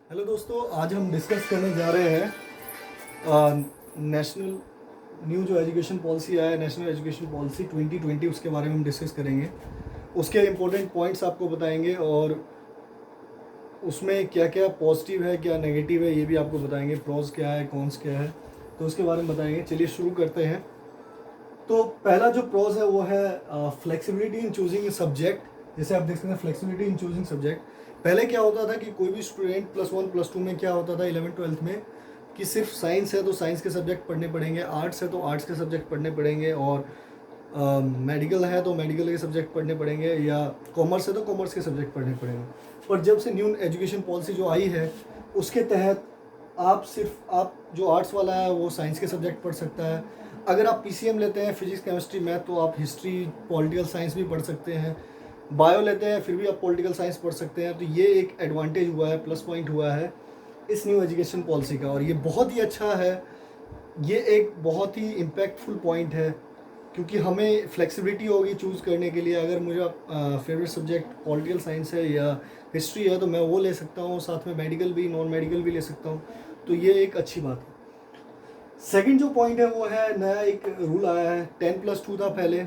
Hello दोस्तों, आज हम डिस्कस करने जा रहे हैं नेशनल न्यू जो एजुकेशन पॉलिसी आया है, नेशनल एजुकेशन पॉलिसी 2020, उसके बारे में हम डिस्कस करेंगे। उसके इम्पोर्टेंट पॉइंट्स आपको बताएंगे और उसमें क्या क्या पॉजिटिव है, क्या नेगेटिव है, ये भी आपको बताएंगे। प्रोज क्या है, कॉन्स क्या है, तो उसके बारे में बताएंगे। चलिए शुरू करते हैं। तो पहला जो प्रोज है वो है फ्लेक्सिबिलिटी इन चूजिंग सब्जेक्ट। जैसे आप देख सकते हैं, फ्लेक्सिबिलिटी इन चूजिंग सब्जेक्ट। पहले क्या होता था कि कोई भी स्टूडेंट +1 +2 में क्या होता था 11th-12th में, कि सिर्फ साइंस है तो साइंस के सब्जेक्ट पढ़ने पड़ेंगे, आर्ट्स है तो आर्ट्स के सब्जेक्ट पढ़ने पड़ेंगे, और मेडिकल है तो मेडिकल के सब्जेक्ट पढ़ने पड़ेंगे, या कॉमर्स है तो कॉमर्स के सब्जेक्ट पढ़ने पड़ेंगे। पर जब से न्यू एजुकेशन पॉलिसी जो आई है, उसके तहत आप जो आर्ट्स वाला है वो साइंस के सब्जेक्ट पढ़ सकता है। अगर आप PCM लेते हैं, फिजिक्स केमिस्ट्री मैथ, तो आप हिस्ट्री पॉलिटिकल साइंस भी पढ़ सकते हैं। बायो लेते हैं फिर भी आप पॉलिटिकल साइंस पढ़ सकते हैं। तो ये एक एडवांटेज हुआ है, प्लस पॉइंट हुआ है इस न्यू एजुकेशन पॉलिसी का, और ये बहुत ही अच्छा है। ये एक बहुत ही इम्पैक्टफुल पॉइंट है, क्योंकि हमें फ्लेक्सिबिलिटी होगी चूज़ करने के लिए। अगर मुझे फेवरेट सब्जेक्ट पॉलिटिकल साइंस है या हिस्ट्री है तो मैं वो ले सकता हूँ, साथ में मेडिकल भी, नॉन मेडिकल भी ले सकता हूँ। तो ये एक अच्छी बात है। सेकंड जो पॉइंट है वो है, नया एक रूल आया है। 10+2 था पहले,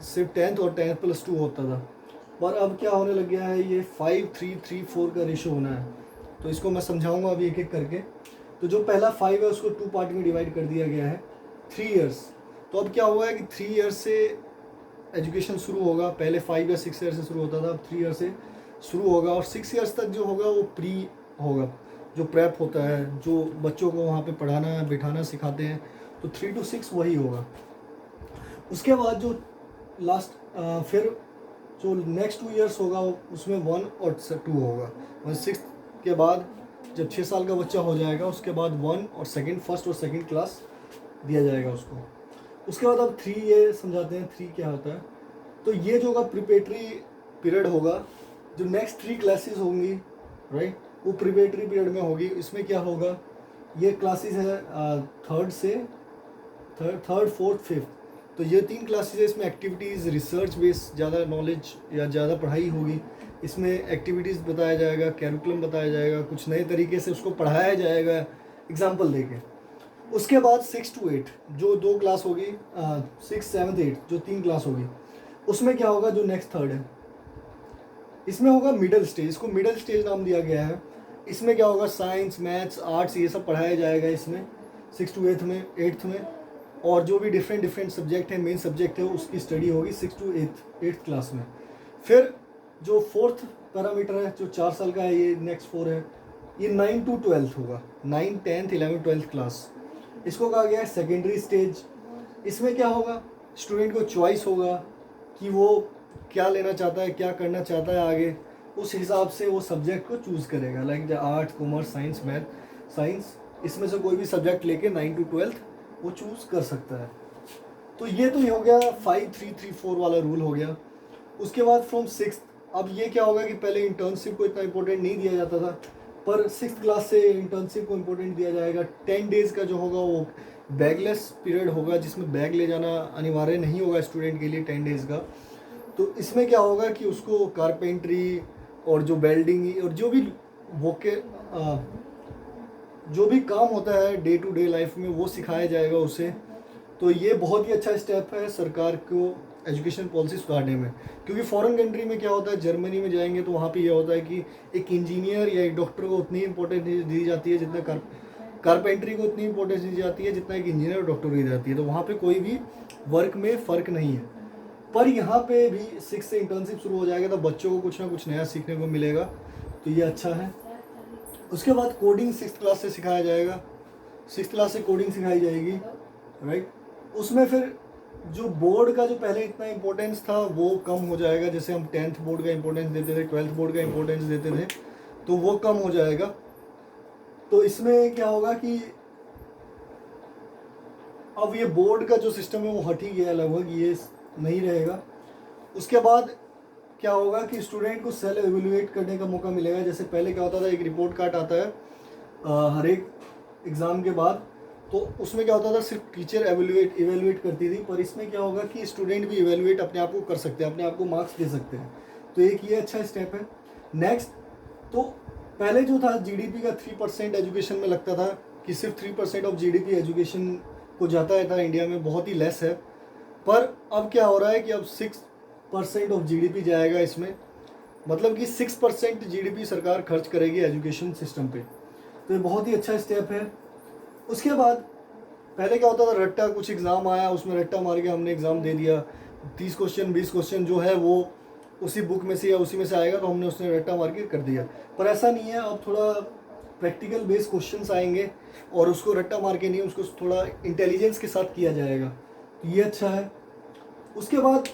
सिर्फ 10th और 10+2 होता था, पर अब क्या होने लग गया है, ये 5:3:3:4 का रेशो होना है। तो इसको मैं समझाऊंगा अभी एक एक करके। तो जो पहला 5 है उसको 2 पार्ट में डिवाइड कर दिया गया है, 3 ईयर्स। तो अब क्या हुआ है कि 3 ईयर्स से एजुकेशन शुरू होगा। पहले 5 या 6 ईयर से शुरू होता था, अब 3 ईयर से शुरू होगा, और 6 ईयर्स तक जो होगा वो प्री होगा, जो प्रेप होता है, जो बच्चों को वहाँ पे पढ़ाना बिठाना सिखाते हैं। तो 3 to 6 वही होगा। उसके बाद जो लास्ट फिर जो नेक्स्ट 2 ईयर्स होगा उसमें 1 और 2 होगा। 1/6 के बाद जब 6 साल का बच्चा हो जाएगा, उसके बाद 1 और फर्स्ट और सेकंड क्लास दिया जाएगा उसको। उसके बाद अब 3 ये समझाते हैं 3 क्या होता है। तो ये जो होगा प्रिपरेटरी पीरियड होगा। जो नेक्स्ट 3 क्लासेस होंगी, राइट, वो प्रिपरेटरी पीरियड में होगी। इसमें क्या होगा, ये क्लासेस है थर्ड फोर्थ फिफ्थ। तो ये 3 क्लासेस है। इसमें एक्टिविटीज़, रिसर्च बेस्ड ज़्यादा नॉलेज या ज़्यादा पढ़ाई होगी। इसमें एक्टिविटीज़ बताया जाएगा, कैरिकुलम बताया जाएगा, कुछ नए तरीके से उसको पढ़ाया जाएगा एग्जाम्पल देके। उसके बाद 6 to 8 जो 2 क्लास होगी, 6, 7, 8 जो 3 क्लास होगी, उसमें क्या होगा, जो नेक्स्ट थर्ड है, इसमें होगा मिडिल स्टेज। इसको मिडिल स्टेज नाम दिया गया है। इसमें क्या होगा, साइंस, मैथ्स, आर्ट्स ये सब पढ़ाया जाएगा इसमें 6 to 8 में, 8th में। और जो भी डिफरेंट सब्जेक्ट है, मेन सब्जेक्ट है, उसकी स्टडी होगी 6 to 8th क्लास में। फिर जो फोर्थ पैरामीटर है, जो 4 साल का है, ये नेक्स्ट 4 है, ये 9 to 12 होगा। 9, 10th, 11th, 12th क्लास, इसको कहा गया है सेकेंडरी स्टेज। इसमें क्या होगा, स्टूडेंट को चॉइस होगा कि वो क्या लेना चाहता है, क्या करना चाहता है आगे। उस हिसाब से वो सब्जेक्ट को चूज़ करेगा, like art, commerce, science, math, science, इसमें से कोई भी सब्जेक्ट लेके 9 to 12 वो चूज़ कर सकता है। तो ये तो ये हो गया 5:3:3:4 वाला रूल हो गया। उसके बाद फ्रॉम 6th, अब ये क्या होगा कि पहले इंटर्नशिप को इतना इंपॉर्टेंट नहीं दिया जाता था, पर 6th क्लास से इंटर्नशिप को इम्पोर्टेंट दिया जाएगा। 10 डेज़ का जो होगा वो बैगलेस पीरियड होगा, जिसमें बैग ले जाना अनिवार्य नहीं होगा स्टूडेंट के लिए 10 डेज़ का। तो इसमें क्या होगा कि उसको कारपेंट्री और जो वेल्डिंग और जो भी जो भी काम होता है डे टू डे लाइफ में, वो सिखाया जाएगा उसे। तो ये बहुत ही अच्छा स्टेप है सरकार को एजुकेशन पॉलिसी सुधारने में। क्योंकि फॉरेन कंट्री में क्या होता है, जर्मनी में जाएंगे तो वहाँ पे ये होता है कि एक इंजीनियर या एक डॉक्टर को उतनी इंपॉर्टेंस दी जाती है जितना कारपेंट्री को उतनी इंपॉर्टेंस दी जाती है जितना एक इंजीनियर और डॉक्टर को दी जाती है। तो वहाँ पे कोई भी वर्क में फ़र्क नहीं है। पर यहाँ पे भी 6 से इंटर्नशिप शुरू हो जाएगा, तो बच्चों को कुछ ना कुछ नया सीखने को मिलेगा। तो ये अच्छा है। उसके बाद कोडिंग 6th क्लास से सिखाया जाएगा, 6th क्लास से कोडिंग सिखाई जाएगी, राइट। उसमें फिर जो बोर्ड का जो पहले इतना इम्पोर्टेंस था वो कम हो जाएगा। जैसे हम 10th बोर्ड का इम्पोर्टेंस देते थे, 12th बोर्ड का इम्पोर्टेंस देते थे, तो वो कम हो जाएगा। तो इसमें क्या होगा कि अब ये बोर्ड का जो सिस्टम है वो हट ही गया लगभग, ये नहीं रहेगा। उसके बाद क्या होगा कि स्टूडेंट को सेल्फ एवेल्युएट करने का मौका मिलेगा। जैसे पहले क्या होता था, एक रिपोर्ट कार्ड आता है हर एक एग्ज़ाम के बाद, तो उसमें क्या होता था, सिर्फ टीचर एवेल्युएट करती थी। पर इसमें क्या होगा कि स्टूडेंट भी एवेल्युएट अपने आप को कर सकते हैं, अपने आप को मार्क्स दे सकते हैं। तो एक ये अच्छा स्टेप है। नेक्स्ट, तो पहले जो था जीडीपी का 3% एजुकेशन में लगता था कि सिर्फ 3% ऑफ जीडीपी एजुकेशन को जाता है था इंडिया में, बहुत ही लेस है। पर अब क्या हो रहा है कि अब 6% ऑफ जीडीपी जाएगा इसमें, मतलब कि 6% जीडीपी सरकार खर्च करेगी एजुकेशन सिस्टम पे। तो ये बहुत ही अच्छा स्टेप है। उसके बाद पहले क्या होता था, रट्टा, कुछ एग्ज़ाम आया उसमें रट्टा मार के हमने एग्ज़ाम दे दिया, 30 क्वेश्चन 20 क्वेश्चन जो है वो उसी बुक में से या उसी में से आएगा तो हमने उसने रट्टा मार के कर दिया। पर ऐसा नहीं है, अब थोड़ा प्रैक्टिकल बेस्ड क्वेश्चंस आएंगे और उसको रट्टा मार के नहीं, उसको थोड़ा इंटेलिजेंस के साथ किया जाएगा, तो ये अच्छा है। उसके बाद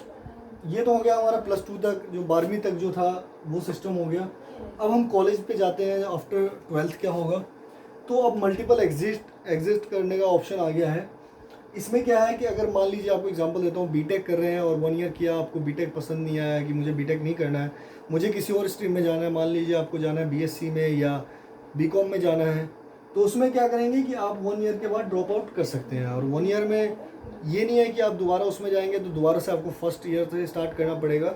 ये तो हो गया हमारा +2 तक, जो 12वीं तक जो था वो सिस्टम हो गया। अब हम कॉलेज पे जाते हैं, आफ्टर 12th क्या होगा, तो अब मल्टीपल एग्जिस्ट करने का ऑप्शन आ गया है। इसमें क्या है कि अगर मान लीजिए, आपको एग्जांपल देता हूँ, बीटेक कर रहे हैं और 1 ईयर किया, आपको बीटेक पसंद नहीं आया कि मुझे बीटेक नहीं करना है, मुझे किसी और स्ट्रीम में जाना है, मान लीजिए आपको जाना है बीएससी में या बीकॉम में जाना है, तो उसमें क्या करेंगे कि आप 1 ईयर के बाद ड्रॉप आउट कर सकते हैं। और 1 ईयर में ये नहीं है कि आप दोबारा उसमें जाएंगे तो दोबारा से आपको फर्स्ट ईयर से स्टार्ट करना पड़ेगा,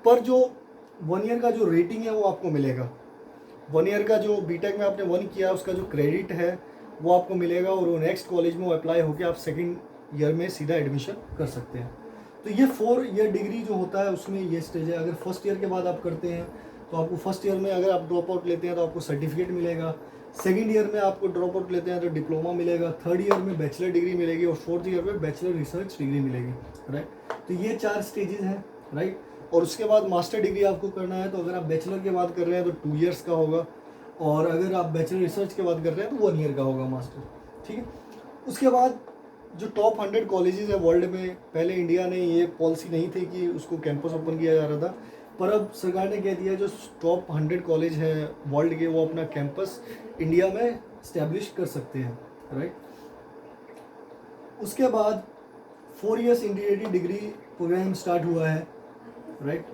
पर जो 1 ईयर का जो रेटिंग है वो आपको मिलेगा। 1 ईयर का जो बीटेक में आपने 1 किया उसका जो क्रेडिट है वो आपको मिलेगा, और वो नेक्स्ट कॉलेज में वो अप्लाई होकर आप सेकेंड ईयर में सीधा एडमिशन कर सकते हैं। तो ये 4 ईयर डिग्री जो होता है उसमें ये स्टेज है। अगर फर्स्ट ईयर के बाद आप करते हैं तो आपको फर्स्ट ईयर में अगर आप ड्रॉप आउट लेते हैं तो आपको सर्टिफिकेट मिलेगा, सेकेंड ईयर में आपको ड्रॉप आउट लेते हैं तो डिप्लोमा मिलेगा, थर्ड ईयर में बैचलर डिग्री मिलेगी और फोर्थ ईयर में बैचलर रिसर्च डिग्री मिलेगी, राइट। तो ये 4 स्टेजेस हैं, राइट। और उसके बाद मास्टर डिग्री आपको करना है, तो अगर आप बैचलर के बाद कर रहे हैं तो 2 ईयर्स का होगा, और अगर आप बैचलर रिसर्च के बाद कर रहे हैं तो 1 ईयर का होगा मास्टर, ठीक है। उसके बाद जो टॉप 100 कॉलेजेस है वर्ल्ड में, पहले इंडिया ने ये पॉलिसी नहीं थी कि उसको कैंपस ओपन किया जा रहा था, पर अब सरकार ने कह दिया जो टॉप 100 कॉलेज हैं वर्ल्ड के, वो अपना कैंपस इंडिया में इस्टेब्लिश कर सकते हैं, राइट। उसके बाद 4 years integrated degree program start हुआ है, राइट,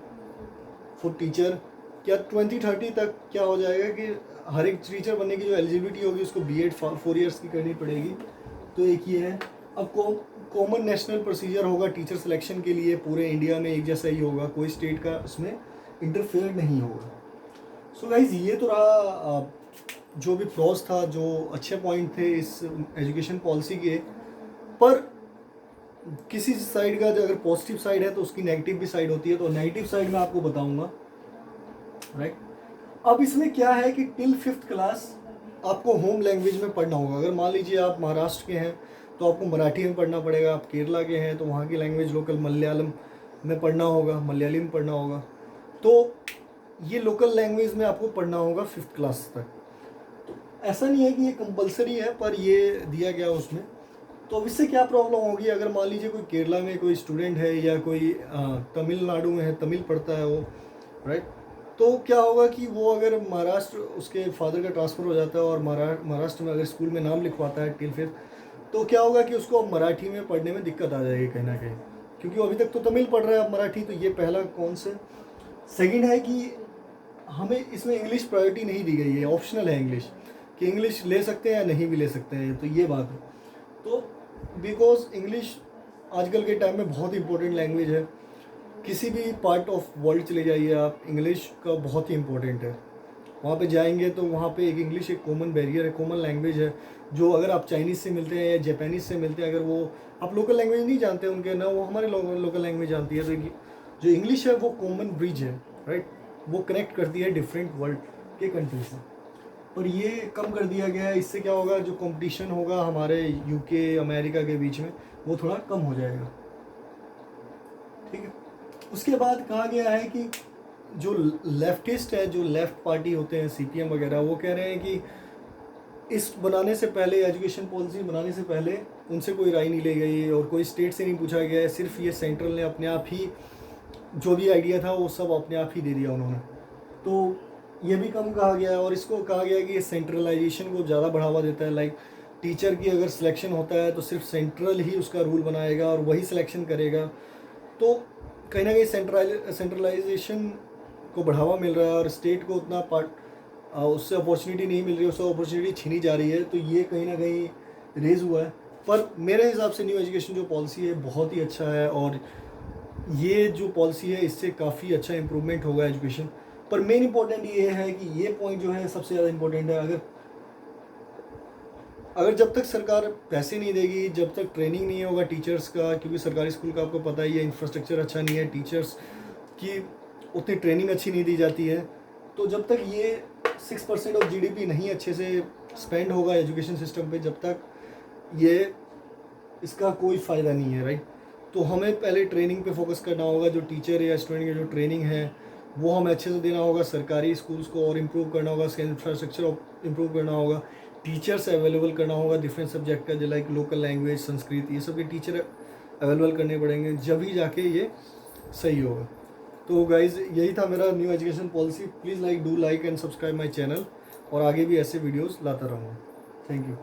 फॉर टीचर। क्या 2030 तक क्या हो जाएगा कि हर एक टीचर बनने की जो एलिजिबिलिटी होगी उसको बीएड 4 इयर्स की करनी पड़ेगी, तो एक ये है। अब कॉमन नेशनल प्रोसीजर होगा टीचर सिलेक्शन के लिए, पूरे इंडिया में एक जैसा ही होगा, कोई स्टेट का उसमें इंटरफेयर नहीं होगा। सो गाइज, ये तो रहा जो भी प्रॉस था, जो अच्छे पॉइंट थे इस एजुकेशन पॉलिसी के। पर किसी साइड का अगर पॉजिटिव साइड है तो उसकी नेगेटिव भी साइड होती है, तो नेगेटिव साइड मैं आपको बताऊंगा, राइट। अब इसमें क्या है कि टिल 5th क्लास आपको होम लैंग्वेज में पढ़ना होगा। अगर मान लीजिए आप महाराष्ट्र के हैं तो आपको मराठी में पढ़ना पड़ेगा, आप केरला के हैं तो वहाँ की लैंग्वेज लोकल मलयालम में पढ़ना होगा, मलयाली में पढ़ना होगा। तो ये लोकल लैंग्वेज में आपको पढ़ना होगा 5th क्लास तक। तो ऐसा नहीं है कि ये कंपलसरी है, पर ये दिया गया उसमें। तो अब इससे क्या प्रॉब्लम होगी, अगर मान लीजिए कोई केरला में कोई स्टूडेंट है या कोई तमिलनाडु में है, तमिल पढ़ता है वो, राइट, तो क्या होगा कि वो अगर महाराष्ट्र, उसके फादर का ट्रांसफ़र हो जाता है और महाराष्ट्र में अगर स्कूल में नाम लिखवाता है टिल 5th, तो क्या होगा कि उसको अब मराठी में पढ़ने में दिक्कत आ जाएगी कहीं ना कहीं, क्योंकि वो अभी तक तो तमिल पढ़ रहा है, अब मराठी। तो ये पहला कौन से। सेकंड है कि हमें इसमें इंग्लिश प्रायोरिटी नहीं दी गई है, ऑप्शनल है इंग्लिश, कि इंग्लिश ले सकते हैं या नहीं भी ले सकते हैं, तो ये बात है। तो बिकॉज इंग्लिश आजकल के टाइम में बहुत इंपॉर्टेंट लैंग्वेज है, किसी भी पार्ट ऑफ वर्ल्ड चले जाइए आप, इंग्लिश का बहुत ही इंपॉर्टेंट है। वहाँ पे जाएंगे तो वहाँ पे एक इंग्लिश एक कॉमन बैरियर है, कॉमन लैंग्वेज है, जो अगर आप चाइनीज़ से मिलते हैं या जापानीज़ से मिलते हैं, अगर वो आप लोकल लैंग्वेज नहीं जानते उनके, ना वो हमारे लोकल लैंग्वेज जानती है, तो जो इंग्लिश है वो कॉमन ब्रिज है, राइट, वो कनेक्ट करती है डिफरेंट वर्ल्ड के कंट्री से। पर ये कम कर दिया गया है, इससे क्या होगा, जो कंपटीशन होगा हमारे यूके अमेरिका के बीच में वो थोड़ा कम हो जाएगा, ठीक है। उसके बाद कहा गया है कि जो लेफ्टिस्ट है, जो लेफ्ट पार्टी होते हैं सीपीएम वगैरह, वो कह रहे हैं कि इस बनाने से पहले, एजुकेशन पॉलिसी बनाने से पहले उनसे कोई राय नहीं ली गई और कोई स्टेट से नहीं पूछा गया है, सिर्फ ये सेंट्रल ने अपने आप ही जो भी आइडिया था वो सब अपने आप ही दे दिया उन्होंने। तो ये भी कम कहा गया है, और इसको कहा गया है कि ये सेंट्रलाइजेशन को ज़्यादा बढ़ावा देता है। लाइक टीचर की अगर सिलेक्शन होता है तो सिर्फ सेंट्रल ही उसका रूल बनाएगा और वही सिलेक्शन करेगा, तो कहीं ना कहीं सेंट्रलाइजेशन को बढ़ावा मिल रहा है और स्टेट को उतना उससे अपॉर्चुनिटी नहीं मिल रही है, उससे अपॉर्चुनिटी छीनी जा रही है, तो ये कहीं ना कहीं रेज हुआ है। पर मेरे हिसाब से न्यू एजुकेशन जो पॉलिसी है बहुत ही अच्छा है, और ये जो पॉलिसी है इससे काफ़ी अच्छा इम्प्रूवमेंट होगा एजुकेशन। पर मेन इंपॉर्टेंट ये है कि ये पॉइंट जो है सबसे ज़्यादा इंपॉर्टेंट है। अगर जब तक सरकार पैसे नहीं देगी, जब तक ट्रेनिंग नहीं होगा टीचर्स का, क्योंकि सरकारी स्कूल का आपको पता ही है इंफ्रास्ट्रक्चर अच्छा नहीं है, टीचर्स की उतनी ट्रेनिंग अच्छी नहीं दी जाती है, तो जब तक ये 6% ऑफ जीडीपी नहीं अच्छे से स्पेंड होगा एजुकेशन सिस्टम पे, जब तक ये इसका कोई फ़ायदा नहीं है, राइट। तो हमें पहले ट्रेनिंग पे फोकस करना होगा, जो टीचर या स्टूडेंट की जो ट्रेनिंग है वो हमें अच्छे से देना होगा, सरकारी स्कूल्स को और इम्प्रूव करना होगा, उसका इंफ्रास्ट्रक्चर इम्प्रूव करना होगा, टीचर्स अवेलेबल करना होगा डिफरेंट सब्जेक्ट का, जो लाइक लोकल लैंग्वेज, संस्कृत, ये सब के टीचर अवेलेबल करने पड़ेंगे, जब ही जाके ये सही होगा। तो गाइज़ यही था मेरा new education policy. Please do like and subscribe my channel, और आगे भी ऐसे वीडियोज़ लाता रहूँगा। Thank you.